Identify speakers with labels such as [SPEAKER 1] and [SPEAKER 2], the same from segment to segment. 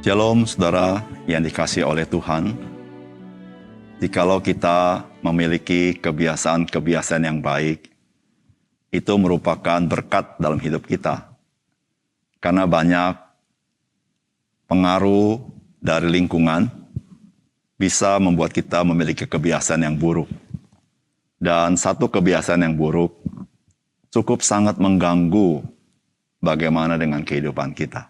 [SPEAKER 1] Shalom saudara yang dikasihi oleh Tuhan. Jikalau kita memiliki kebiasaan-kebiasaan yang baik, itu merupakan berkat dalam hidup kita. Karena banyak pengaruh dari lingkungan bisa membuat kita memiliki kebiasaan yang buruk. Dan satu kebiasaan yang buruk cukup sangat mengganggu bagaimana dengan kehidupan kita.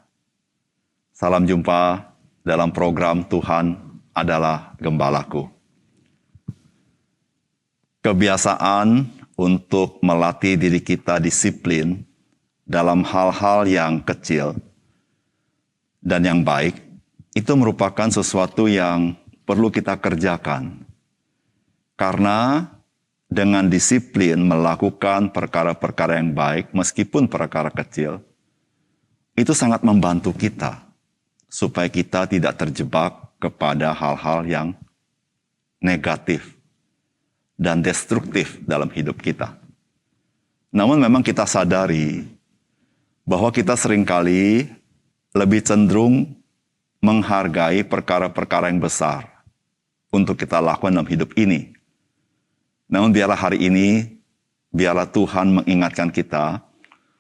[SPEAKER 1] Salam jumpa dalam program Tuhan adalah Gembalaku. Kebiasaan untuk melatih diri kita disiplin dalam hal-hal yang kecil dan yang baik, itu merupakan sesuatu yang perlu kita kerjakan. Karena dengan disiplin melakukan perkara-perkara yang baik, meskipun perkara kecil, itu sangat membantu kita supaya kita tidak terjebak kepada hal-hal yang negatif dan destruktif dalam hidup kita. Namun memang kita sadari bahwa kita seringkali lebih cenderung menghargai perkara-perkara yang besar untuk kita lakukan dalam hidup ini. Namun biarlah hari ini, biarlah Tuhan mengingatkan kita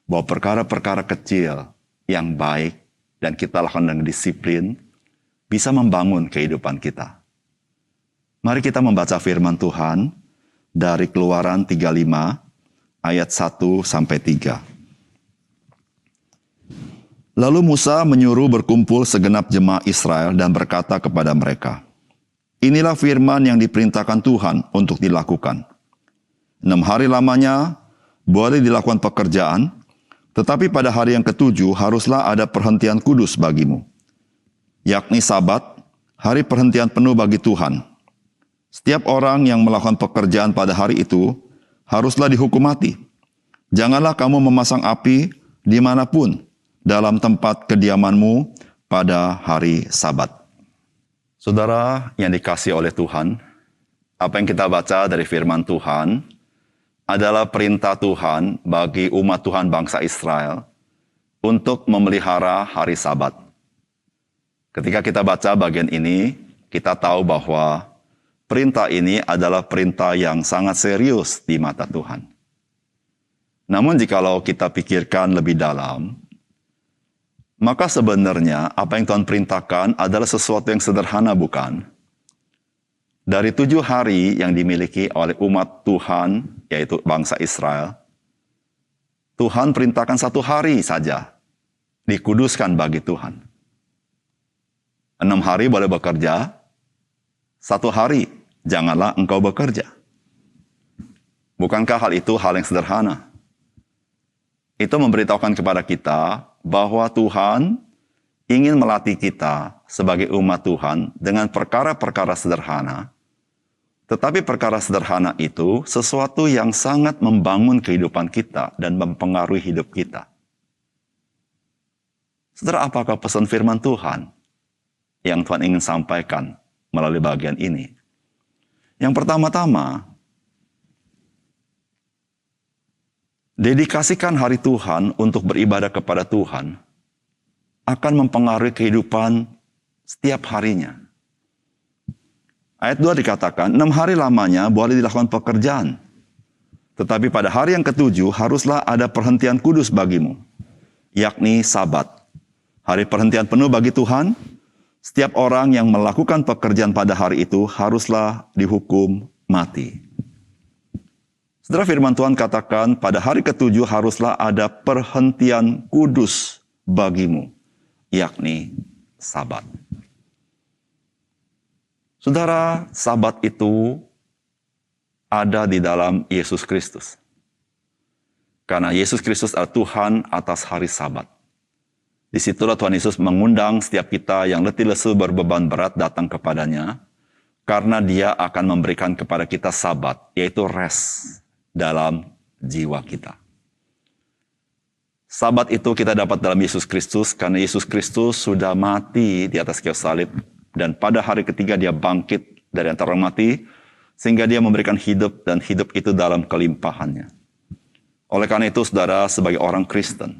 [SPEAKER 1] bahwa perkara-perkara kecil yang baik dan kita lakukan dengan disiplin, bisa membangun kehidupan kita. Mari kita membaca firman Tuhan dari Keluaran 35 ayat 1-3. Lalu Musa menyuruh berkumpul segenap jemaah Israel dan berkata kepada mereka, "Inilah firman yang diperintahkan Tuhan untuk dilakukan. 6 hari lamanya boleh dilakukan pekerjaan, tetapi pada hari yang ketujuh haruslah ada perhentian kudus bagimu, yakni Sabat, hari perhentian penuh bagi Tuhan. Setiap orang yang melakukan pekerjaan pada hari itu haruslah dihukum mati. Janganlah kamu memasang api dimanapun dalam tempat kediamanmu pada hari Sabat." Saudara yang dikasihi oleh Tuhan, apa yang kita baca dari firman Tuhan adalah perintah Tuhan bagi umat Tuhan bangsa Israel untuk memelihara hari Sabat. Ketika kita baca bagian ini, kita tahu bahwa perintah ini adalah perintah yang sangat serius di mata Tuhan. Namun jikalau kita pikirkan lebih dalam, maka sebenarnya apa yang Tuhan perintahkan adalah sesuatu yang sederhana, bukan? Dari 7 hari yang dimiliki oleh umat Tuhan, yaitu bangsa Israel, Tuhan perintahkan 1 hari saja dikuduskan bagi Tuhan. 6 hari boleh bekerja, 1 hari janganlah engkau bekerja. Bukankah hal itu hal yang sederhana? Itu memberitahukan kepada kita bahwa Tuhan ingin melatih kita sebagai umat Tuhan dengan perkara-perkara sederhana, tetapi perkara sederhana itu sesuatu yang sangat membangun kehidupan kita dan mempengaruhi hidup kita. Saudara, apakah pesan firman Tuhan yang Tuhan ingin sampaikan melalui bagian ini? Yang pertama-tama, dedikasikan hari Tuhan untuk beribadah kepada Tuhan akan mempengaruhi kehidupan setiap harinya. Ayat 2 dikatakan, 6 hari lamanya boleh dilakukan pekerjaan. Tetapi pada hari yang ketujuh haruslah ada perhentian kudus bagimu, yakni Sabat. Hari perhentian penuh bagi Tuhan, setiap orang yang melakukan pekerjaan pada hari itu haruslah dihukum mati. Saudara, firman Tuhan katakan pada hari ketujuh haruslah ada perhentian kudus bagimu, yakni Sabat. Saudara, Sabat itu ada di dalam Yesus Kristus. Karena Yesus Kristus adalah Tuhan atas hari Sabat. Disitulah Tuhan Yesus mengundang setiap kita yang letih lesu berbeban berat datang kepadanya, karena Dia akan memberikan kepada kita Sabat, yaitu rest dalam jiwa kita. Sabat itu kita dapat dalam Yesus Kristus, karena Yesus Kristus sudah mati di atas kayu salib, dan pada hari ketiga Dia bangkit dari antara orang mati, sehingga Dia memberikan hidup, dan hidup itu dalam kelimpahannya. Oleh karena itu, saudara, sebagai orang Kristen,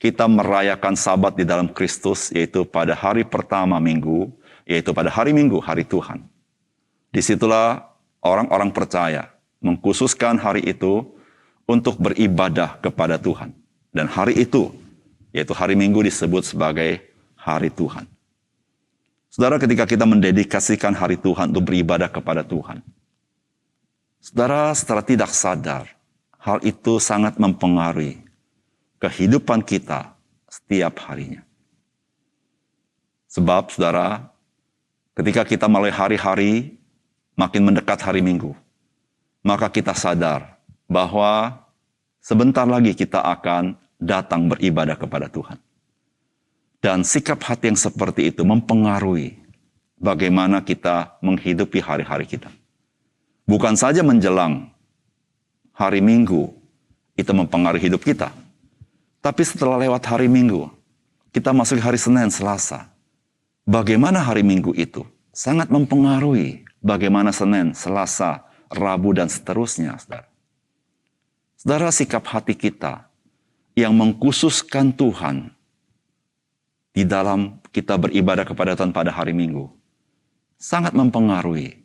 [SPEAKER 1] kita merayakan Sabat di dalam Kristus, yaitu pada hari pertama minggu, yaitu pada hari Minggu, hari Tuhan. Disitulah orang-orang percaya mengkhususkan hari itu untuk beribadah kepada Tuhan. Dan hari itu, yaitu hari Minggu, disebut sebagai hari Tuhan. Saudara, ketika kita mendedikasikan hari Tuhan untuk beribadah kepada Tuhan, saudara secara tidak sadar, hal itu sangat mempengaruhi kehidupan kita setiap harinya. Sebab, saudara, ketika kita mulai hari-hari makin mendekat hari Minggu, maka kita sadar bahwa sebentar lagi kita akan datang beribadah kepada Tuhan. Dan sikap hati yang seperti itu mempengaruhi bagaimana kita menghidupi hari-hari kita. Bukan saja menjelang hari Minggu itu mempengaruhi hidup kita, tapi setelah lewat hari Minggu, kita masuk hari Senin, Selasa. Bagaimana hari Minggu itu sangat mempengaruhi bagaimana Senin, Selasa, Rabu, dan seterusnya, saudara. Saudara, sikap hati kita yang mengkhususkan Tuhan di dalam kita beribadah kepada Tuhan pada hari Minggu sangat mempengaruhi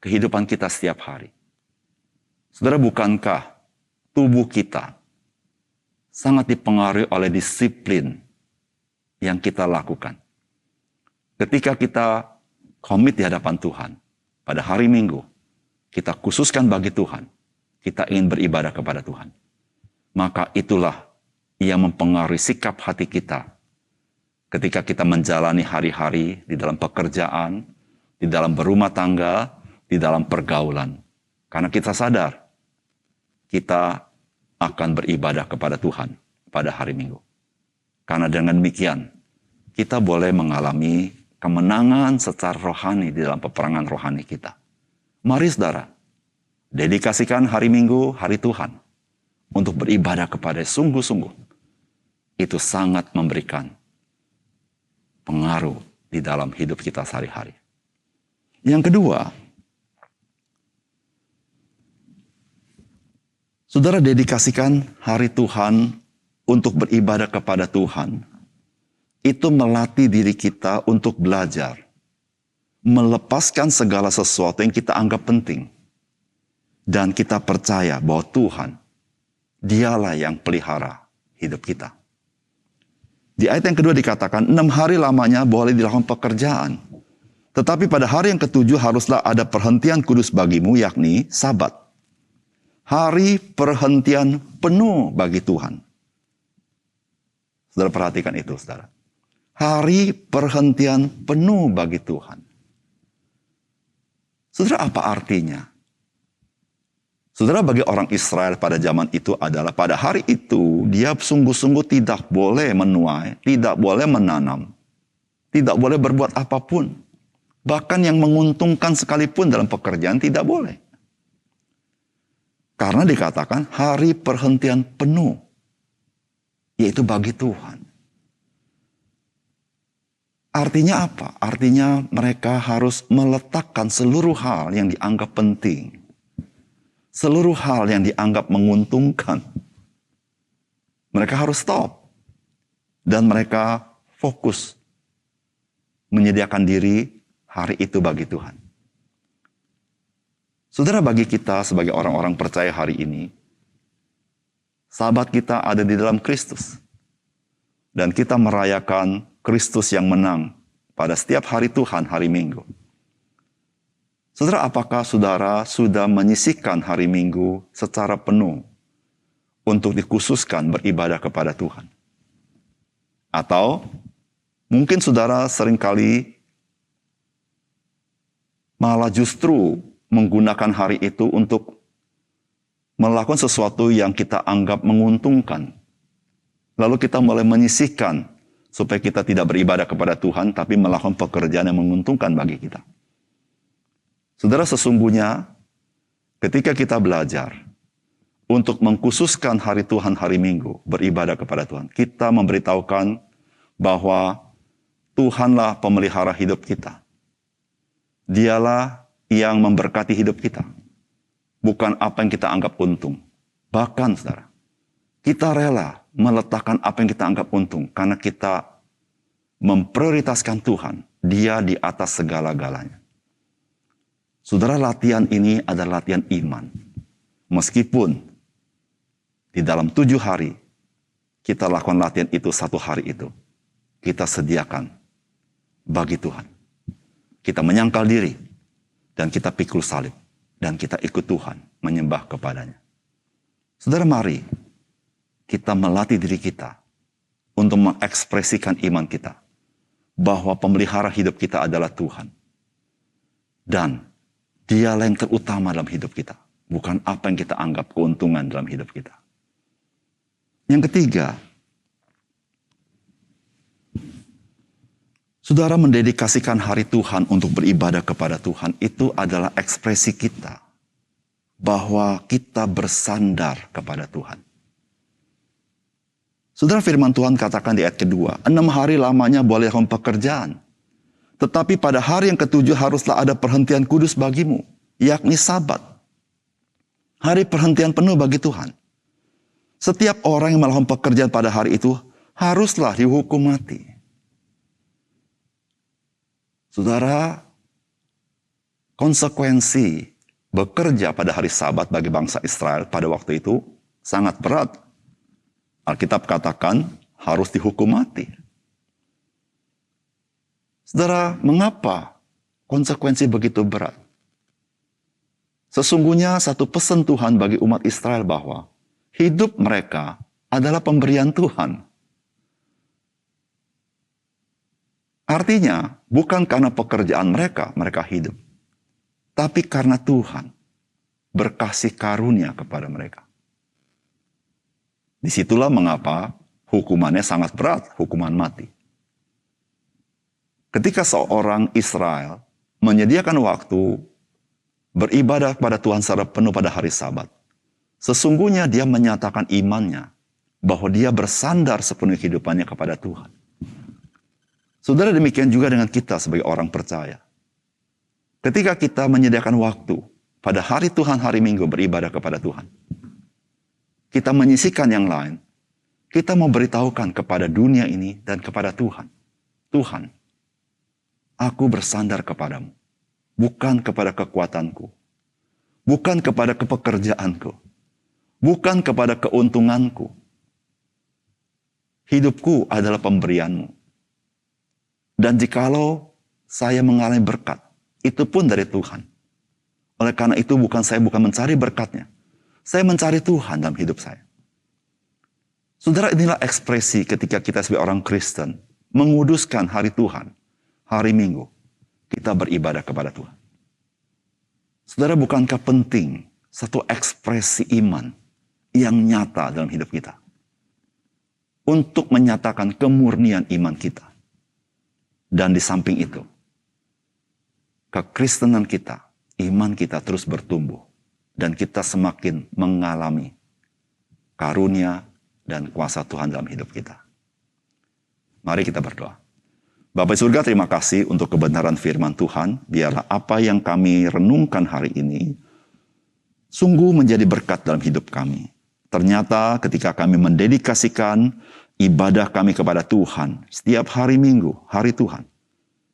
[SPEAKER 1] kehidupan kita setiap hari. Saudara, bukankah tubuh kita sangat dipengaruhi oleh disiplin yang kita lakukan? Ketika kita komit di hadapan Tuhan, pada hari Minggu, kita khususkan bagi Tuhan, kita ingin beribadah kepada Tuhan. Maka itulah yang mempengaruhi sikap hati kita ketika kita menjalani hari-hari di dalam pekerjaan, di dalam berumah tangga, di dalam pergaulan. Karena kita sadar, kita akan beribadah kepada Tuhan pada hari Minggu. Karena dengan demikian, kita boleh mengalami kemenangan secara rohani di dalam peperangan rohani kita. Mari saudara, dedikasikan hari Minggu, hari Tuhan, untuk beribadah kepada sungguh-sungguh. Itu sangat memberikan pengaruh di dalam hidup kita sehari-hari. Yang kedua, saudara, dedikasikan hari Tuhan untuk beribadah kepada Tuhan. Itu melatih diri kita untuk belajar, melepaskan segala sesuatu yang kita anggap penting. Dan kita percaya bahwa Tuhan, Dialah yang pelihara hidup kita. Di ayat yang kedua dikatakan, 6 hari lamanya boleh dilakukan pekerjaan. Tetapi pada hari yang ketujuh haruslah ada perhentian kudus bagimu, yakni Sabat. Hari perhentian penuh bagi Tuhan. Saudara perhatikan itu, saudara. Hari perhentian penuh bagi Tuhan. Saudara, apa artinya? Saudara, bagi orang Israel pada zaman itu adalah pada hari itu dia sungguh-sungguh tidak boleh menuai, tidak boleh menanam, tidak boleh berbuat apapun. Bahkan yang menguntungkan sekalipun dalam pekerjaan tidak boleh. Karena dikatakan hari perhentian penuh, yaitu bagi Tuhan. Artinya apa? Artinya mereka harus meletakkan seluruh hal yang dianggap penting. Seluruh hal yang dianggap menguntungkan. Mereka harus stop. Dan mereka fokus menyediakan diri hari itu bagi Tuhan. Saudara, bagi kita sebagai orang-orang percaya hari ini, Sabat kita ada di dalam Kristus. Dan kita merayakan Kristus yang menang pada setiap hari Tuhan, hari Minggu. Saudara, apakah saudara sudah menyisihkan hari Minggu secara penuh untuk dikhususkan beribadah kepada Tuhan? Atau mungkin saudara seringkali malah justru menggunakan hari itu untuk melakukan sesuatu yang kita anggap menguntungkan. Lalu kita mulai menyisihkan supaya kita tidak beribadah kepada Tuhan, tapi melakukan pekerjaan yang menguntungkan bagi kita. Saudara, sesungguhnya ketika kita belajar untuk mengkhususkan hari Tuhan, hari Minggu, beribadah kepada Tuhan, kita memberitahukan bahwa Tuhanlah pemelihara hidup kita. Dialah yang memberkati hidup kita. Bukan apa yang kita anggap untung. Bahkan, saudara, Kita rela meletakkan apa yang kita anggap untung karena kita memprioritaskan Tuhan. Dia di atas segala-galanya. Saudara, latihan ini adalah latihan iman. Meskipun di dalam 7 hari kita lakukan latihan itu 1 hari itu, kita sediakan bagi Tuhan. Kita menyangkal diri dan kita pikul salib dan kita ikut Tuhan menyembah kepadanya. Saudara, mari kita melatih diri kita untuk mengekspresikan iman kita bahwa pemelihara hidup kita adalah Tuhan. Dan Dialah yang terutama dalam hidup kita, bukan apa yang kita anggap keuntungan dalam hidup kita. Yang ketiga, saudara, mendedikasikan hari Tuhan untuk beribadah kepada Tuhan itu adalah ekspresi kita bahwa kita bersandar kepada Tuhan. Saudara, firman Tuhan katakan di ayat kedua, 6 hari lamanya boleh lakukan pekerjaan. Tetapi pada hari yang ketujuh haruslah ada perhentian kudus bagimu, yakni Sabat. Hari perhentian penuh bagi Tuhan. Setiap orang yang melakukan pekerjaan pada hari itu haruslah dihukum mati. Saudara, konsekuensi bekerja pada hari Sabat bagi bangsa Israel pada waktu itu sangat berat. Alkitab katakan harus dihukum mati. Saudara, mengapa konsekuensi begitu berat? Sesungguhnya satu pesan Tuhan bagi umat Israel bahwa hidup mereka adalah pemberian Tuhan. Artinya, bukan karena pekerjaan mereka hidup. Tapi karena Tuhan berkasih karunia kepada mereka. Disitulah mengapa hukumannya sangat berat, hukuman mati. Ketika seorang Israel menyediakan waktu beribadah kepada Tuhan secara penuh pada hari Sabat, sesungguhnya dia menyatakan imannya bahwa dia bersandar sepenuh kehidupannya kepada Tuhan. Saudara, demikian juga dengan kita sebagai orang percaya. Ketika kita menyediakan waktu pada hari Tuhan, hari Minggu beribadah kepada Tuhan, kita menyisihkan yang lain, kita mau beritahukan kepada dunia ini dan kepada Tuhan. Tuhan, aku bersandar kepadamu, bukan kepada kekuatanku, bukan kepada kepekerjaanku, bukan kepada keuntunganku. Hidupku adalah pemberianmu. Dan jikalau saya mengalami berkat, itu pun dari Tuhan. Oleh karena itu saya bukan mencari berkatnya, saya mencari Tuhan dalam hidup saya. Saudara, inilah ekspresi ketika kita sebagai orang Kristen menguduskan hari Tuhan. Hari Minggu, kita beribadah kepada Tuhan. Saudara, bukankah penting satu ekspresi iman yang nyata dalam hidup kita? Untuk menyatakan kemurnian iman kita. Dan di samping itu, kekristenan kita, iman kita terus bertumbuh. Dan kita semakin mengalami karunia dan kuasa Tuhan dalam hidup kita. Mari kita berdoa. Bapa di surga, terima kasih untuk kebenaran firman Tuhan. Biarlah apa yang kami renungkan hari ini sungguh menjadi berkat dalam hidup kami. Ternyata ketika kami mendedikasikan ibadah kami kepada Tuhan, setiap hari Minggu, hari Tuhan,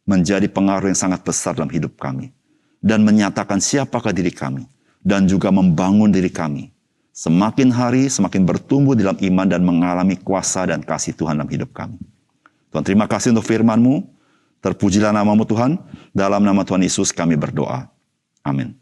[SPEAKER 1] menjadi pengaruh yang sangat besar dalam hidup kami. Dan menyatakan siapakah diri kami. Dan juga membangun diri kami. Semakin hari, semakin bertumbuh dalam iman dan mengalami kuasa dan kasih Tuhan dalam hidup kami. Tuhan, terima kasih untuk firman-Mu. Terpujilah nama-Mu Tuhan. Dalam nama Tuhan Yesus kami berdoa. Amin.